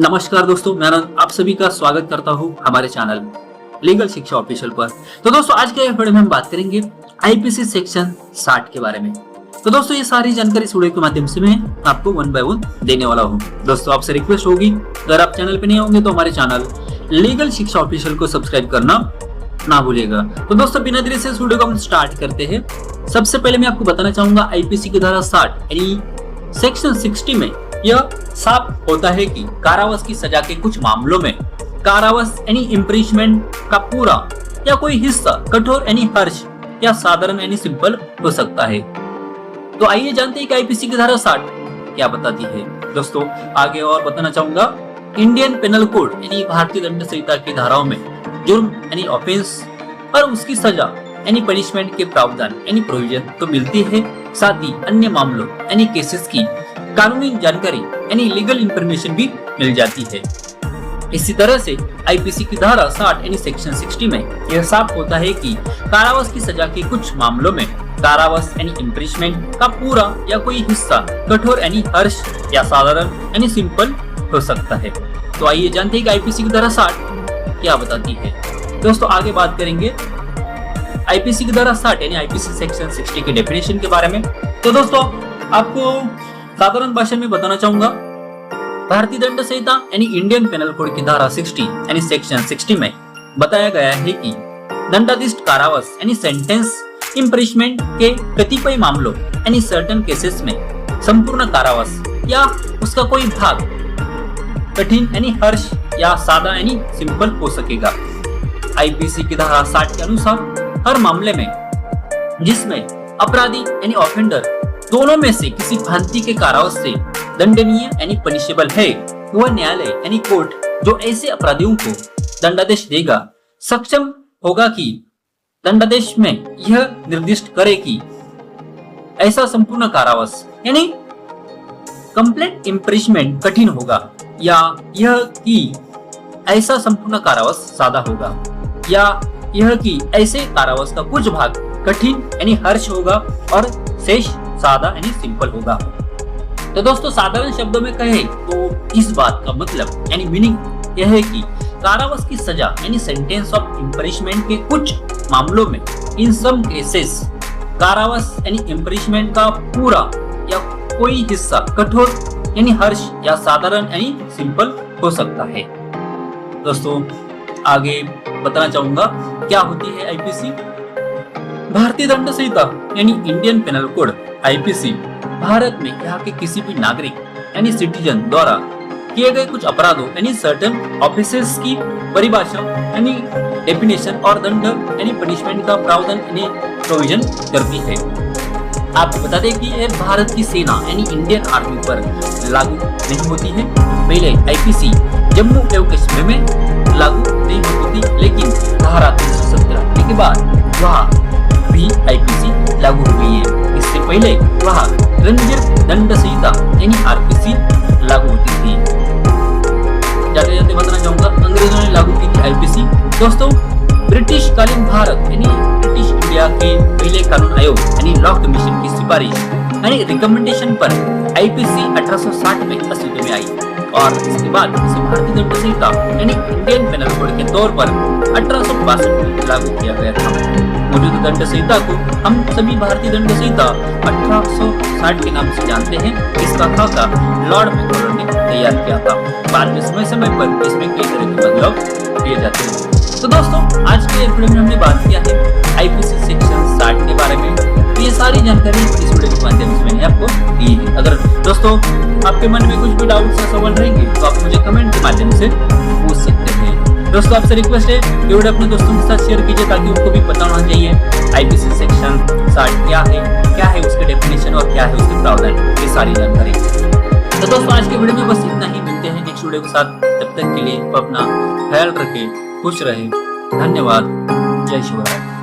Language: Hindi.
नमस्कार दोस्तों, मैं आनंद आप सभी का स्वागत करता हूं हमारे चैनल लीगल शिक्षा ऑफिशियल पर। तो दोस्तों, आज के वीडियो में हम बात करेंगे आईपीसी सेक्शन 60 के बारे में। तो दोस्तों, ये सारी जानकारी इस वीडियो के माध्यम से मैं आपको वन बाय वन देने वाला हूं। दोस्तों, आपसे रिक्वेस्ट होगी, अगर आप चैनल पे नहीं होंगे तो हमारे चैनल लीगल शिक्षा ऑफिशियल को सब्सक्राइब करना ना भूलिएगा। तो दोस्तों, बिना देरी से इस वीडियो को हम स्टार्ट करते हैं। सबसे पहले मैं आपको बताना चाहूंगा आईपीसी की धारा 60 यानी सेक्शन 60 में यह साफ होता है कि कारावास की सजा के कुछ मामलों में कारावास यानी इम्प्रिजमेंट का पूरा या कोई हिस्सा कठोर यानी हर्ष या साधारण यानी सिंपल हो सकता है। तो आइए जानते हैं कि आईपीसी की धारा 60 क्या बताती है। दोस्तों, आगे और बताना चाहूंगा इंडियन पेनल कोड यानी भारतीय दंड संहिता की धाराओं में जुर्म यानी ऑफेंस और उसकी सजा यानी पनिशमेंट के प्रावधान यानी प्रोविजन तो मिलती है, साथ ही अन्य मामलों यानी केसेस की कानूनी जानकारी यानी लीगल इंफॉर्मेशन भी मिल जाती है। इसी तरह से आईपीसी की धारा 60 यानी सेक्शन 60 में यह साफ होता है कि कारावास की सजा के कुछ मामलों में कारावास यानी इम्प्रिजमेंट का पूरा या कोई हिस्सा कठोर यानी हर्ष या साधारण यानी सिंपल हो सकता है। तो आइए जानते हैं कि आईपीसी की धारा 60 क्या बताती है। दोस्तों, आगे बात करेंगे आईपीसी की धारा 60 यानी आईपीसी सेक्शन 60 के डेफिनेशन के बारे में। तो दोस्तों, आपको साधारण भाषा में बताना चाहूंगा, भारतीय दंड संहिता यानी इंडियन पेनल कोड की धारा 60 यानी सेक्शन 60 में बताया गया है कि दंडाधीश कारावास यानी सेंटेंस इम्प्रिजमेंट के कतिपय मामलों यानी सर्टेन केसेस में संपूर्ण कारावास या उसका कोई भाग कठिन यानी हर्ष या सादा यानी सिंपल हो सकेगा। आईपीसी की धारा 60 के अनुसार हर मामले में जिसमें अपराधी यानी ऑफेंडर दोनों में से किसी भांति के कारावास से दंडनीय यानी पनिशेबल है, वह न्यायालय यानी कोर्ट जो ऐसे अपराधियों को दंडादेश देगा सक्षम होगा कि दंडादेश में यह निर्दिष्ट करे कि ऐसा संपूर्ण कारावास यानी कंप्लीट इम्प्रिजमेंट कठिन होगा, या यह कि ऐसा संपूर्ण कारावास सादा होगा, या यह कि ऐसे कारावास का कुछ भाग कठिन यानी हर्ष होगा और शेष सादा यानी सिंपल होगा। तो दोस्तों, साधारण शब्दों में कहे तो इस बात का मतलब यानी मीनिंग यह है कि कारावास की सजा यानी सेंटेंस ऑफ इम्प्रिजमेंट के कुछ मामलों में इन सम केसेस कारावास यानी इम्प्रिजमेंट का पूरा या कोई हिस्सा कठोर यानी हर्ष या साधारण यानी सिंपल हो सकता है। दोस्तों, आगे बताना चाहूंगा क्या होती है आईपीसी। भारतीय दंड संहिता यानी Indian penal code IPC Bharat में यहाँ के किसी भी नागरिक यानी सिटीजन द्वारा किए गए कुछ अपराधों यानी सर्टेन ऑफेंसेस की परिभाषा यानी डेफिनेशन और दंड यानी पनिशमेंट का प्रावधान यानी प्रोविजन करती है। आपको बता दें कि यह भारत की सेना यानी इंडियन आर्मी पर लागू नहीं होती है। पहले आईपीसी जम्मू एवं कश्मीर में लागू नहीं होती, लेकिन धारा 317 के बाद वहाँ भी आईपीसी लागू हो गई है। इससे पहले वहाँ रंजित दंड संहिता यानी आरपीसी लागू होती थी। जाते जाते बताना चाहूंगा अंग्रेजों ने लागू की थी आईपीसी। दोस्तों, ब्रिटिश कालीन भारत यानी ब्रिटिश इंडिया के पहले कानून आयोग यानी लॉ कमीशन की सिफारिश यानी रिकमेंडेशन पर आईपीसी 1860 में अस्तित्व में आई और इसके बाद इसे भारतीय दंड संहिता यानी इंडियन पेनल कोड के तौर पर 1862 में लागू किया गया था। मौजूदा दंड संहिता को हम सभी भारतीय दंड संहिता 1860 के नाम से जानते हैं। इसका खाका लॉर्ड मैकॉले ने तैयार किया था। बाद में समय समय पर इसमें कई तरह के बदलाव किए जाते हैं। तो दोस्तों, आज के वीडियो में हमने बात किया है आईपीसी सेक्शन 60 के बारे में। ये सारी जानकारी इस वीडियो के माध्यम से मैंने आपको दी है। अगर दोस्तों आपके मन में कुछ भी डाउट्स या सवाल रहेंगे तो आप मुझे कमेंट के माध्यम से पूछ सकते हैं। दोस्तों, आपसे रिक्वेस्ट है कि वीडियो अपने दोस्तों के साथ शेयर कीजिए ताकि उनको भी पता होना चाहिए आईपीसी सेक्शन 60 क्या है उसके डेफिनेशन और क्या है उसके प्रावधान, ये सारी जानकारी। तो दोस्तों, आज के वीडियो में बस इतना ही। मिलते हैं नेक्स्ट वीडियो के साथ। तब तक के लिए अपना ख्याल रखें, खुश रहें। धन्यवाद। जय शिवराय।